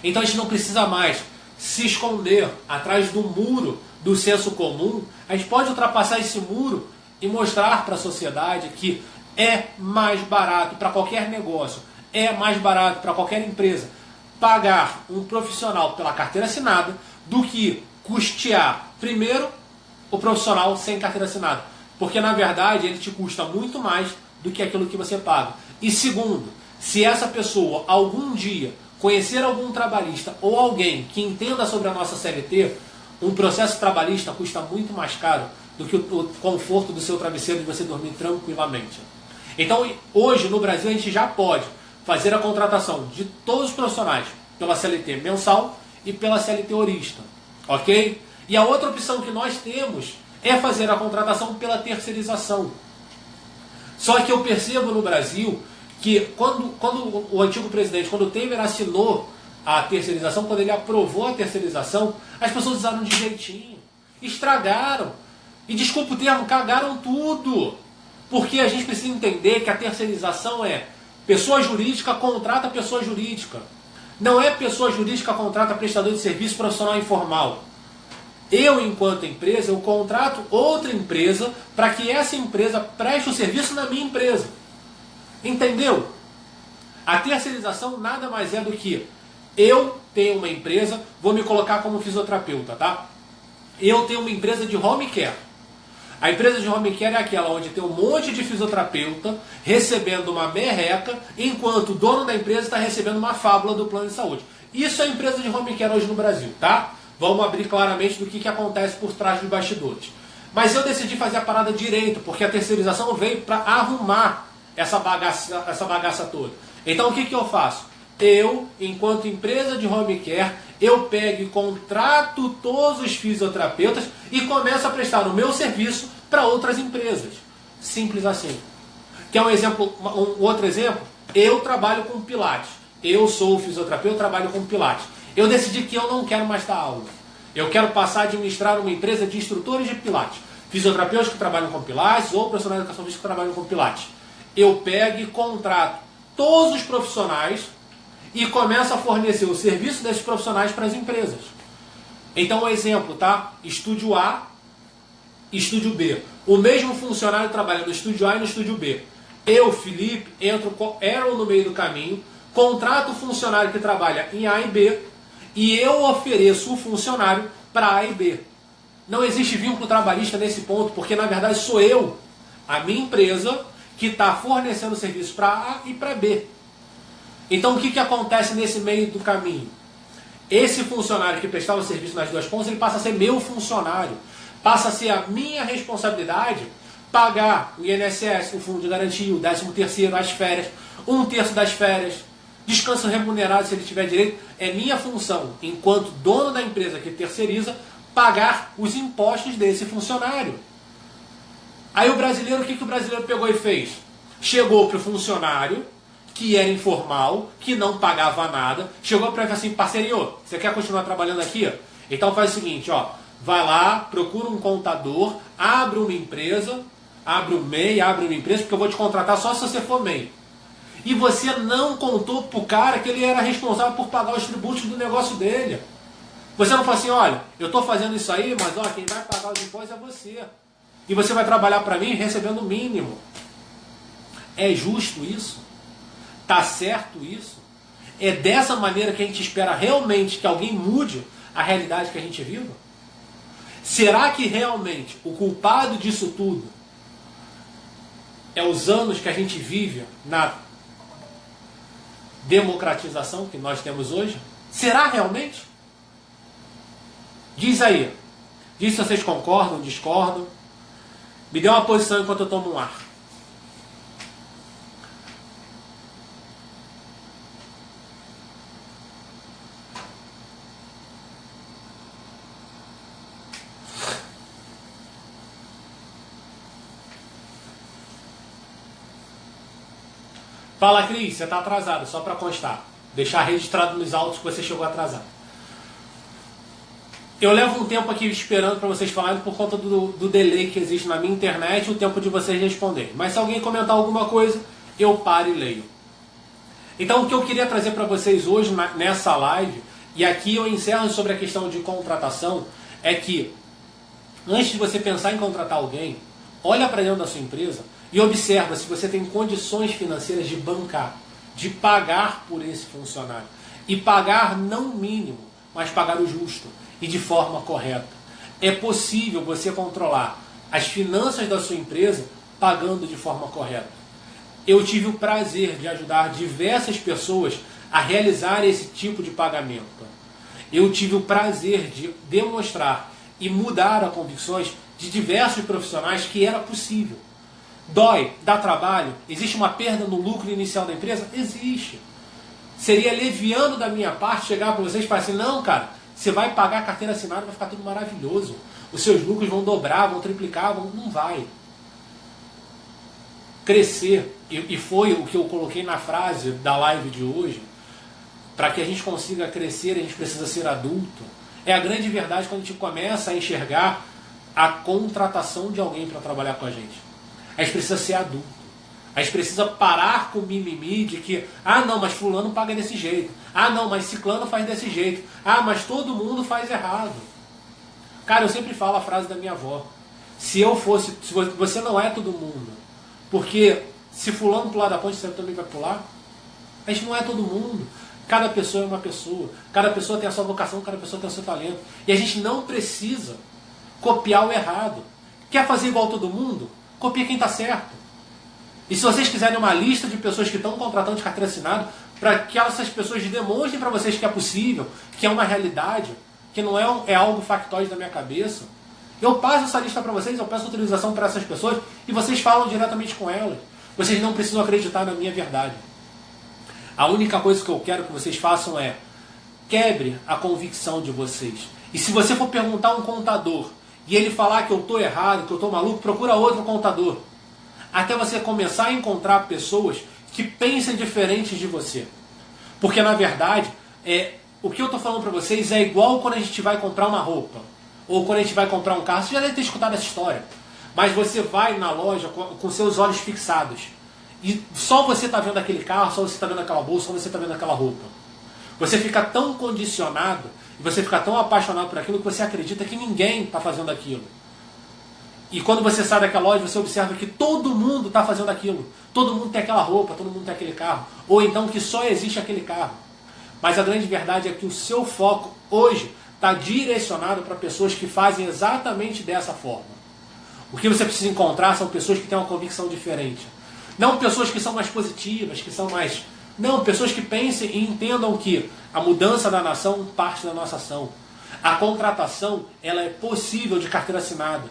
Então a gente não precisa mais se esconder atrás do muro do senso comum. A gente pode ultrapassar esse muro e mostrar para a sociedade que é mais barato para qualquer negócio, é mais barato para qualquer empresa pagar um profissional pela carteira assinada do que custear, primeiro, o profissional sem carteira assinada. Porque, na verdade, ele te custa muito mais do que aquilo que você paga. E segundo, se essa pessoa algum dia conhecer algum trabalhista ou alguém que entenda sobre a nossa CLT, um processo trabalhista custa muito mais caro do que o conforto do seu travesseiro de você dormir tranquilamente. Então, hoje, no Brasil, a gente já pode fazer a contratação de todos os profissionais pela CLT mensal e pela CLT horista, ok? E a outra opção que nós temos é fazer a contratação pela terceirização. Só que eu percebo no Brasil que quando o antigo presidente, quando o Temer assinou a terceirização, quando ele aprovou a terceirização, as pessoas usaram de jeitinho, estragaram, e desculpa o termo, cagaram tudo. Porque a gente precisa entender que a terceirização é pessoa jurídica contrata pessoa jurídica. Não é pessoa jurídica contrata prestador de serviço profissional informal. Eu, enquanto empresa, eu contrato outra empresa para que essa empresa preste o serviço na minha empresa. Entendeu? A terceirização nada mais é do que eu tenho uma empresa, vou me colocar como fisioterapeuta, tá? Eu tenho uma empresa de home care. A empresa de home care é aquela onde tem um monte de fisioterapeuta recebendo uma merreca, enquanto o dono da empresa está recebendo uma fábula do plano de saúde. Isso é a empresa de home care hoje no Brasil, tá? Vamos abrir claramente do que acontece por trás dos bastidores. Mas eu decidi fazer a parada direito, porque a terceirização veio para arrumar essa bagaça toda. Então o que eu faço? Eu, enquanto empresa de home care, eu pego e contrato todos os fisioterapeutas e começo a prestar o meu serviço para outras empresas. Simples assim. Quer um exemplo, um outro exemplo? Eu trabalho com Pilates. Eu sou fisioterapeuta, trabalho com Pilates. Eu decidi que eu não quero mais dar aula. Eu quero passar a administrar uma empresa de instrutores de Pilates. Fisioterapeutas que trabalham com Pilates ou profissionais de educação física que trabalham com Pilates. Eu pego e contrato todos os profissionais e começo a fornecer o serviço desses profissionais para as empresas. Então, um exemplo, tá? Estúdio A, Estúdio B. O mesmo funcionário trabalha no Estúdio A e no Estúdio B. Eu, Felipe, entro no meio do caminho, contrato o funcionário que trabalha em A e B e eu ofereço o funcionário para A e B. Não existe vínculo trabalhista nesse ponto, porque na verdade sou eu, a minha empresa, que está fornecendo serviço para A e para B. Então o que acontece nesse meio do caminho? Esse funcionário que prestava o serviço nas duas pontas, ele passa a ser meu funcionário. Passa a ser a minha responsabilidade pagar o INSS, o fundo de garantia, o 13º, as férias, 1/3 das férias, descanso remunerado se ele tiver direito. É minha função, enquanto dono da empresa que terceiriza, pagar os impostos desse funcionário. Aí o brasileiro, o que o brasileiro pegou e fez? Chegou para o funcionário, que era informal, que não pagava nada, chegou para ele e falou assim: parceirinho, você quer continuar trabalhando aqui? Então faz o seguinte, ó, vai lá, procura um contador, abre uma empresa, abre um MEI, abre uma empresa, porque eu vou te contratar só se você for MEI. E você não contou pro cara que ele era responsável por pagar os tributos do negócio dele. Você não falou assim: olha, eu estou fazendo isso aí, mas ó, quem vai pagar os impostos é você. E você vai trabalhar para mim recebendo o mínimo. É justo isso? Tá certo isso? É dessa maneira que a gente espera realmente que alguém mude a realidade que a gente vive? Será que realmente o culpado disso tudo é os anos que a gente vive na democratização que nós temos hoje? Será realmente? Diz aí. Diz se vocês concordam, discordam. Me dê uma posição enquanto eu tomo um ar. Fala, Cris, você está atrasado, só para constar. Deixar registrado nos autos que você chegou atrasado. Eu levo um tempo aqui esperando para vocês falarem por conta do delay que existe na minha internet e o tempo de vocês responderem. Mas se alguém comentar alguma coisa, eu paro e leio. Então o que eu queria trazer para vocês hoje nessa live, e aqui eu encerro sobre a questão de contratação, é que antes de você pensar em contratar alguém, olha para dentro da sua empresa e observa se você tem condições financeiras de bancar, de pagar por esse funcionário. E pagar não o mínimo, mas pagar o justo e de forma correta. É possível você controlar as finanças da sua empresa pagando de forma correta. Eu tive o prazer de ajudar diversas pessoas a realizar esse tipo de pagamento. Eu tive o prazer de demonstrar e mudar as convicções de diversos profissionais que era possível. Dói, dá trabalho, existe uma perda no lucro inicial da empresa? Existe. Seria leviano da minha parte chegar para vocês e falar assim, não, cara, você vai pagar a carteira assinada, vai ficar tudo maravilhoso. Os seus lucros vão dobrar, vão triplicar, não vai. Crescer, e foi o que eu coloquei na frase da live de hoje, para que a gente consiga crescer, a gente precisa ser adulto. É a grande verdade quando a gente começa a enxergar a contratação de alguém para trabalhar com a gente. A gente precisa ser adulto. A gente precisa parar com o mimimi de que, não, mas fulano paga desse jeito. Não, mas ciclano faz desse jeito. Mas todo mundo faz errado. Cara, eu sempre falo a frase da minha avó. Se você não é todo mundo. Porque se fulano pular da ponte, você também vai pular. A gente não é todo mundo. Cada pessoa é uma pessoa. Cada pessoa tem a sua vocação, cada pessoa tem o seu talento. E a gente não precisa copiar o errado. Quer fazer igual todo mundo? Copia quem está certo. E se vocês quiserem uma lista de pessoas que estão contratando de carteira assinada, para que essas pessoas demonstrem para vocês que é possível, que é uma realidade, que não é algo factóide da minha cabeça, eu passo essa lista para vocês, eu peço autorização para essas pessoas e vocês falam diretamente com elas. Vocês não precisam acreditar na minha verdade. A única coisa que eu quero que vocês façam é quebre a convicção de vocês. E se você for perguntar a um contador e ele falar que eu estou errado, que eu estou maluco, procura outro contador. Até você começar a encontrar pessoas que pensem diferentes de você. Porque na verdade, o que eu estou falando para vocês é igual quando a gente vai comprar uma roupa. Ou quando a gente vai comprar um carro. Você já deve ter escutado essa história. Mas você vai na loja com seus olhos fixados. E só você está vendo aquele carro, só você está vendo aquela bolsa, só você está vendo aquela roupa. Você fica tão condicionado, e você fica tão apaixonado por aquilo, que você acredita que ninguém está fazendo aquilo. E quando você sai daquela loja, você observa que todo mundo está fazendo aquilo. Todo mundo tem aquela roupa, todo mundo tem aquele carro. Ou então que só existe aquele carro. Mas a grande verdade é que o seu foco hoje está direcionado para pessoas que fazem exatamente dessa forma. O que você precisa encontrar são pessoas que têm uma convicção diferente. Não pessoas que são mais positivas, que são mais... Não, pessoas que pensem e entendam que a mudança da nação parte da nossa ação. A contratação, ela é possível de carteira assinada.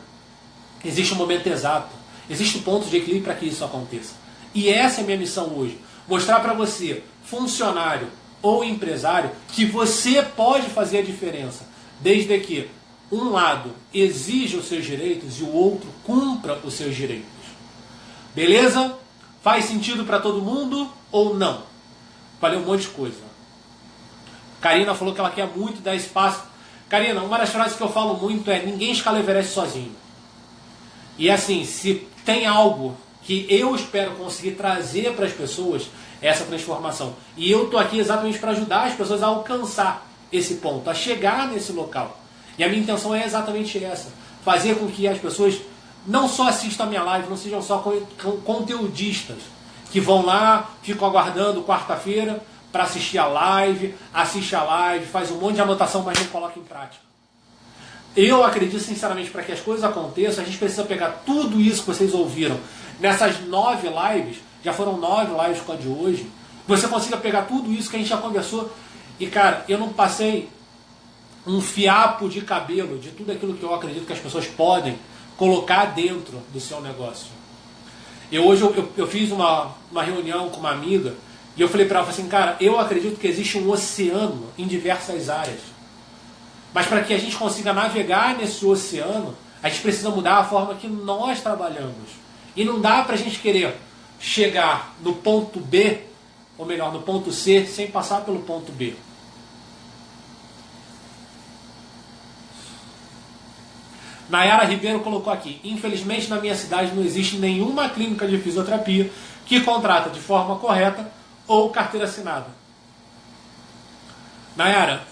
Existe um momento exato. Existe um ponto de equilíbrio para que isso aconteça. E essa é a minha missão hoje. Mostrar para você, funcionário ou empresário, que você pode fazer a diferença. Desde que um lado exija os seus direitos e o outro cumpra os seus direitos. Beleza? Faz sentido para todo mundo ou não? Falei um monte de coisa. Karina falou que ela quer muito dar espaço. Karina, uma das frases que eu falo muito é: ninguém escala Everest sozinho. E assim, se tem algo que eu espero conseguir trazer para as pessoas, é essa transformação. E eu estou aqui exatamente para ajudar as pessoas a alcançar esse ponto, a chegar nesse local. E a minha intenção é exatamente essa. Fazer com que as pessoas não só assistam a minha live, não sejam só conteudistas, que vão lá, ficam aguardando quarta-feira para assistir a live, assiste a live, faz um monte de anotação, mas não coloca em prática. Eu acredito sinceramente, para que as coisas aconteçam, a gente precisa pegar tudo isso que vocês ouviram nessas 9 lives, já foram 9 lives com a de hoje, você consiga pegar tudo isso que a gente já conversou. E cara, eu não passei um fiapo de cabelo de tudo aquilo que eu acredito que as pessoas podem colocar dentro do seu negócio. Hoje eu fiz uma reunião com uma amiga e eu falei para ela assim, cara, eu acredito que existe um oceano em diversas áreas. Mas para que a gente consiga navegar nesse oceano, a gente precisa mudar a forma que nós trabalhamos. E não dá para a gente querer chegar no ponto B, ou melhor, no ponto C, sem passar pelo ponto B. Nayara Ribeiro colocou aqui: infelizmente na minha cidade não existe nenhuma clínica de fisioterapia que contrata de forma correta ou carteira assinada. Nayara,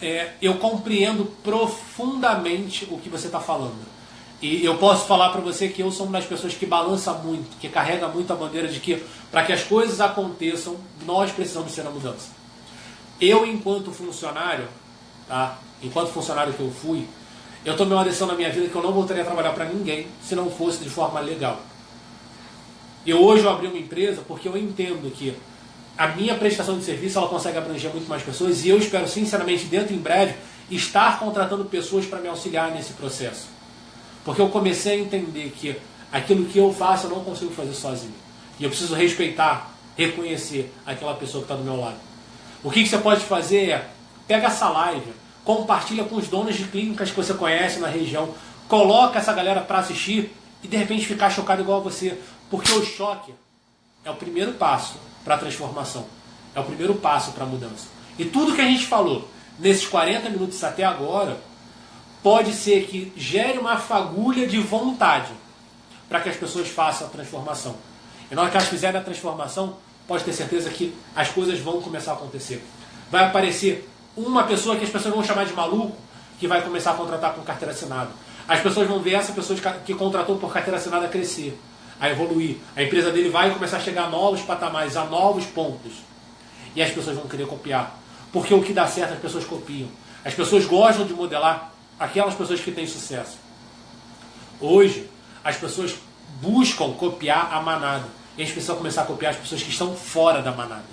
eu compreendo profundamente o que você está falando. E eu posso falar para você que eu sou uma das pessoas que balança muito, que carrega muito a bandeira de que para que as coisas aconteçam, nós precisamos ser a mudança. Eu, enquanto funcionário, tá? Enquanto funcionário que eu fui, eu tomei uma decisão na minha vida que eu não voltaria a trabalhar para ninguém se não fosse de forma legal. E hoje eu abri uma empresa porque eu entendo que a minha prestação de serviço ela consegue abranger muito mais pessoas e eu espero sinceramente dentro em breve estar contratando pessoas para me auxiliar nesse processo. Porque eu comecei a entender que aquilo que eu faço eu não consigo fazer sozinho. E eu preciso respeitar, reconhecer aquela pessoa que está do meu lado. O que você pode fazer é, pega essa live, compartilha com os donos de clínicas que você conhece na região, coloca essa galera para assistir e de repente ficar chocado igual a você. Porque o choque é o primeiro passo para a transformação. É o primeiro passo para a mudança. E tudo que a gente falou nesses 40 minutos até agora pode ser que gere uma fagulha de vontade para que as pessoas façam a transformação. E na hora que elas fizerem a transformação, pode ter certeza que as coisas vão começar a acontecer. Vai aparecer uma pessoa que as pessoas vão chamar de maluco, que vai começar a contratar com carteira assinada. As pessoas vão ver essa pessoa que contratou por carteira assinada crescer, a evoluir. A empresa dele vai começar a chegar a novos patamares, a novos pontos. E as pessoas vão querer copiar. Porque o que dá certo as pessoas copiam. As pessoas gostam de modelar aquelas pessoas que têm sucesso. Hoje, as pessoas buscam copiar a manada. E a gente precisa começar a copiar as pessoas que estão fora da manada.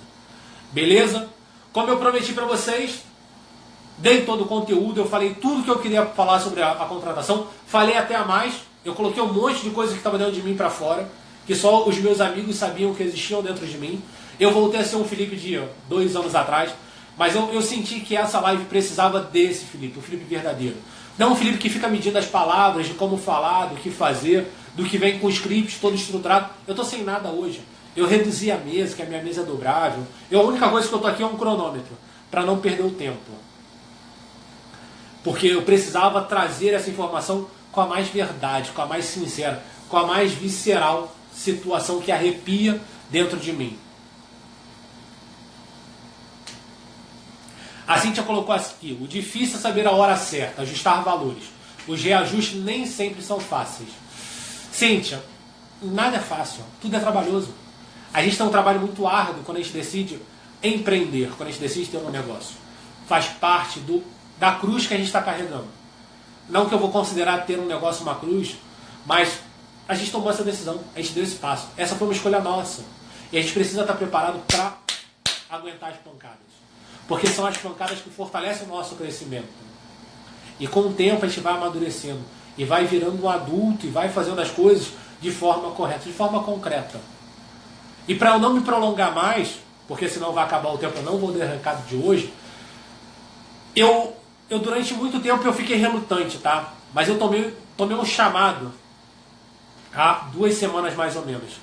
Beleza? Como eu prometi para vocês, dei todo o conteúdo, eu falei tudo que eu queria falar sobre a contratação, falei até a mais, eu coloquei um monte de coisa que estava dentro de mim para fora, que só os meus amigos sabiam que existiam dentro de mim. Eu voltei a ser um Felipe de 2 anos atrás, mas eu senti que essa live precisava desse Felipe, o Felipe verdadeiro. Não um Felipe que fica medindo as palavras, de como falar, do que fazer, do que vem com o script todo estruturado. Eu estou sem nada hoje. Eu reduzi a mesa, que a minha mesa é dobrável. A única coisa que eu estou aqui é um cronômetro, para não perder o tempo. Porque eu precisava trazer essa informação com a mais verdade, com a mais sincera, com a mais visceral situação que arrepia dentro de mim. A Cíntia colocou aqui, o difícil é saber a hora certa, ajustar valores. Os reajustes nem sempre são fáceis. Cíntia, nada é fácil, tudo é trabalhoso. A gente tem um trabalho muito árduo quando a gente decide empreender, quando a gente decide ter um negócio. Faz parte da cruz que a gente está carregando. Não que eu vou considerar ter um negócio uma cruz, mas a gente tomou essa decisão, a gente deu esse passo. Essa foi uma escolha nossa. E a gente precisa estar preparado para aguentar as pancadas. Porque são as pancadas que fortalecem o nosso crescimento. E com o tempo a gente vai amadurecendo. E vai virando um adulto e vai fazendo as coisas de forma correta, de forma concreta. E para eu não me prolongar mais, porque senão vai acabar o tempo, eu não vou dar recado de hoje, eu durante muito tempo eu fiquei relutante, tá? Mas eu tomei um chamado há 2 semanas mais ou menos.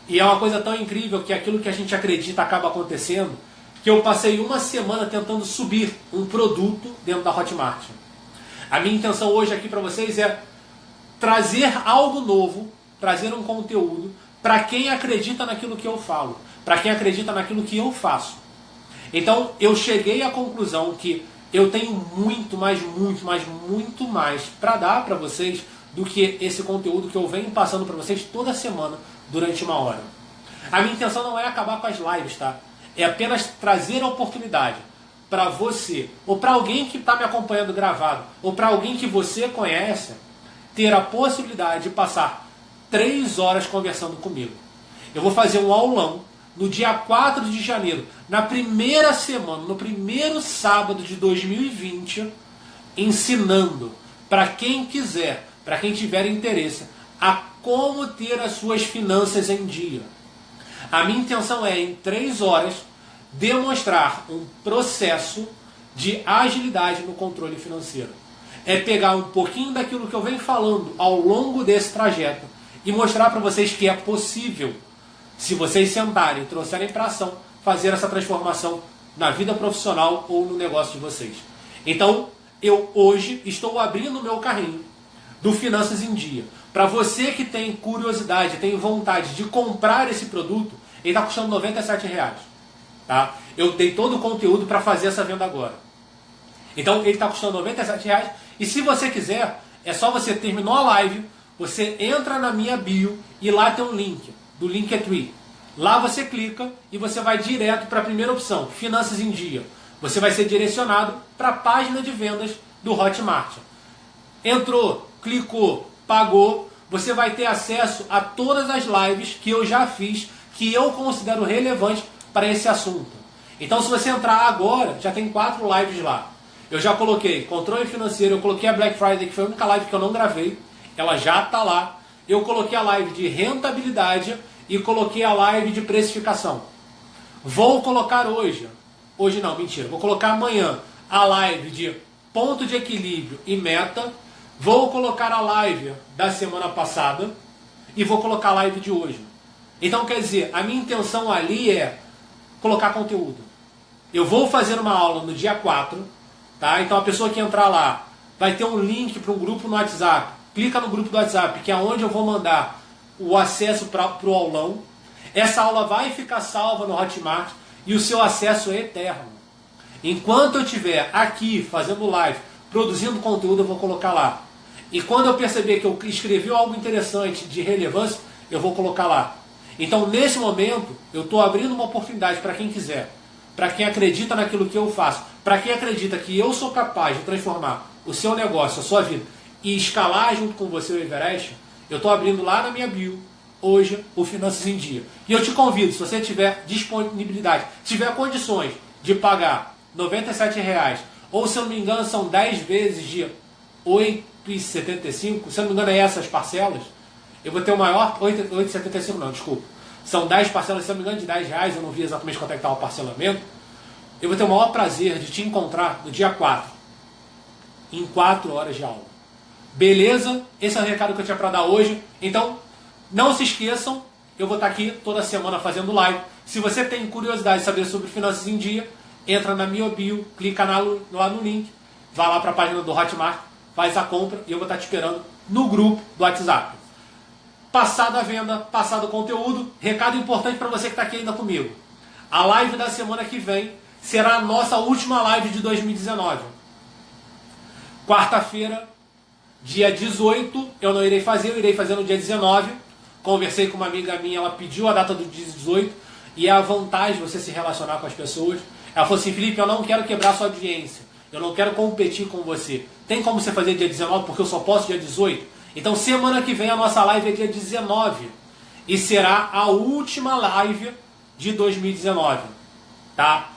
E é uma coisa tão incrível que aquilo que a gente acredita acaba acontecendo, que eu passei 1 semana tentando subir um produto dentro da Hotmart. A minha intenção hoje aqui para vocês é trazer algo novo, trazer um conteúdo para quem acredita naquilo que eu falo, para quem acredita naquilo que eu faço. Então eu cheguei à conclusão que eu tenho muito mais para dar para vocês do que esse conteúdo que eu venho passando para vocês toda semana durante 1 hora. A minha intenção não é acabar com as lives, tá? É apenas trazer a oportunidade para você, ou para alguém que está me acompanhando gravado, ou para alguém que você conhece, ter a possibilidade de passar 3 horas conversando comigo. Eu vou fazer um aulão no dia 4 de janeiro, na primeira semana, no primeiro sábado de 2020, ensinando para quem quiser, para quem tiver interesse, a como ter as suas finanças em dia. A minha intenção é, em 3 horas, demonstrar um processo de agilidade no controle financeiro. É pegar um pouquinho daquilo que eu venho falando ao longo desse trajeto e mostrar para vocês que é possível, se vocês sentarem e trouxerem para ação, fazer essa transformação na vida profissional ou no negócio de vocês. Então, eu hoje estou abrindo o meu carrinho do Finanças em Dia. Para você que tem curiosidade, tem vontade de comprar esse produto, ele está custando R$ 97,00. Tá? Eu dei todo o conteúdo para fazer essa venda agora. Então, ele está custando R$ 97,00. E se você quiser, É só você terminou a live, você entra na minha bio e lá tem um link, do Linktree. Lá você clica e você vai direto para a primeira opção, Finanças em Dia. Você vai ser direcionado para a página de vendas do Hotmart. Entrou, clicou, pagou, você vai ter acesso a todas as lives que eu já fiz, que eu considero relevantes para esse assunto. Então, se você entrar agora, já tem 4 lives lá. Eu já coloquei controle financeiro, eu coloquei a Black Friday, que foi a única live que eu não gravei, ela já está lá. Eu coloquei a live de rentabilidade e coloquei a live de precificação. Vou colocar hoje não, mentira, vou colocar amanhã a live de ponto de equilíbrio e meta. Vou colocar a live da semana passada e vou colocar a live de hoje. Então, quer dizer, a minha intenção ali é colocar conteúdo. Eu vou fazer uma aula no dia 4, tá? Então a pessoa que entrar lá vai ter um link para um grupo no WhatsApp. Clica no grupo do WhatsApp, que é onde eu vou mandar o acesso para o aulão. Essa aula vai ficar salva no Hotmart e o seu acesso é eterno. Enquanto eu estiver aqui fazendo live, produzindo conteúdo, eu vou colocar lá. E quando eu perceber que eu escrevi algo interessante de relevância, eu vou colocar lá. Então, nesse momento, eu estou abrindo uma oportunidade para quem quiser, para quem acredita naquilo que eu faço, para quem acredita que eu sou capaz de transformar o seu negócio, a sua vida, e escalar junto com você o Everest. Eu estou abrindo lá na minha bio, hoje, o Finanças em Dia. E eu te convido, se você tiver disponibilidade, tiver condições de pagar R$ 97,00, ou se eu não me engano são 10 vezes de R$ 8,75, se eu não me engano é essas parcelas, eu vou ter o maior, 8,75 não, desculpa. São 10 parcelas, se eu não me engano, de R$ 10,00, eu não vi exatamente quanto é que está o parcelamento. Eu vou ter o maior prazer de te encontrar no dia 4, em 4 horas de aula. Beleza? Esse é o recado que eu tinha para dar hoje. Então, não se esqueçam, eu vou estar aqui toda semana fazendo live. Se você tem curiosidade de saber sobre Finanças em Dia, entra na minha bio, clica lá no link, vai lá para a página do Hotmart, faz a compra e eu vou estar te esperando no grupo do WhatsApp. Passada a venda, passado o conteúdo, recado importante para você que está aqui ainda comigo. A live da semana que vem será a nossa última live de 2019. Quarta-feira, dia 18, eu não irei fazer, eu irei fazer no dia 19. Conversei com uma amiga minha, ela pediu a data do dia 18 e é a vantagem de você se relacionar com as pessoas. Ela falou assim: Felipe, eu não quero quebrar sua audiência, eu não quero competir com você. Tem como você fazer dia 19 porque eu só posso dia 18? Então semana que vem a nossa live é dia 19 e será a última live de 2019, tá?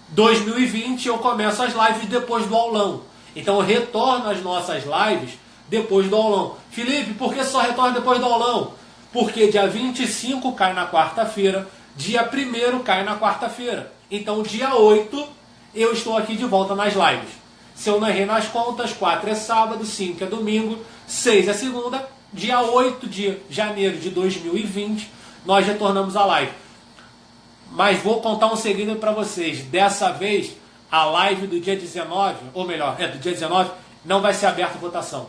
2020 eu começo as lives depois do aulão. Então eu retorno às nossas lives depois do aulão. Felipe, por que só retorna depois do aulão? Porque dia 25 cai na quarta-feira, dia 1º cai na quarta-feira. Então dia 8 eu estou aqui de volta nas lives. Se eu não errei nas contas, 4 é sábado, 5 é domingo, 6 é segunda, dia 8 de janeiro de 2020 nós retornamos à live. Mas vou contar um segredo para vocês. Dessa vez, a live do dia 19, ou melhor, do dia 19, não vai ser aberta a votação.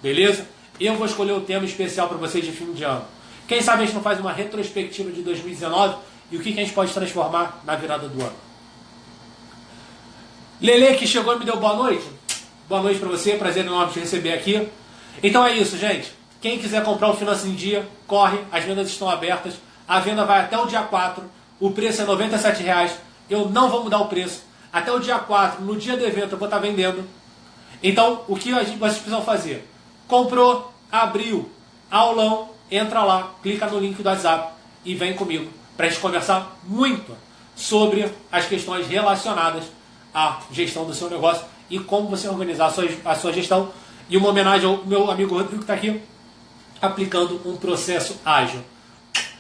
Beleza? Eu vou escolher o tema especial para vocês de fim de ano. Quem sabe a gente não faz uma retrospectiva de 2019 e o que a gente pode transformar na virada do ano. Lele, que chegou e me deu boa noite. Boa noite para você, prazer enorme te receber aqui. Então é isso, gente. Quem quiser comprar o Finanças em Dia, corre, as vendas estão abertas. A venda vai até o dia 4, o preço é R$ 97,00. Eu não vou mudar o preço. Até o dia 4, no dia do evento, eu vou estar vendendo. Então, o que vocês precisam fazer? Comprou, abriu, aulão, entra lá, clica no link do WhatsApp e vem comigo para a gente conversar muito sobre as questões relacionadas à gestão do seu negócio e como você organizar a sua gestão. E uma homenagem ao meu amigo Rodrigo que está aqui, aplicando um processo ágil.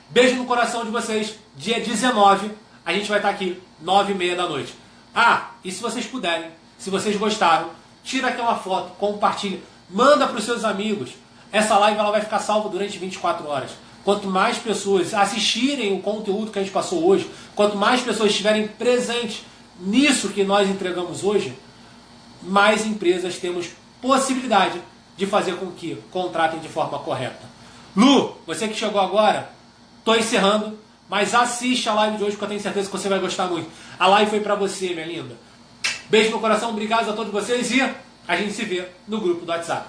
Beijo no coração de vocês. Dia 19, a gente vai estar aqui, 9h30 da noite. Ah, e se vocês puderem, se vocês gostaram, tira aquela foto, compartilha, manda para os seus amigos. Essa live ela vai ficar salva durante 24 horas. Quanto mais pessoas assistirem o conteúdo que a gente passou hoje, quanto mais pessoas estiverem presentes nisso que nós entregamos hoje, mais empresas temos possibilidade de fazer com que contratem de forma correta. Lu, você que chegou agora, estou encerrando, mas assiste a live de hoje porque eu tenho certeza que você vai gostar muito. A live foi para você, minha linda. Beijo no coração, obrigado a todos vocês e A gente se vê no grupo do WhatsApp.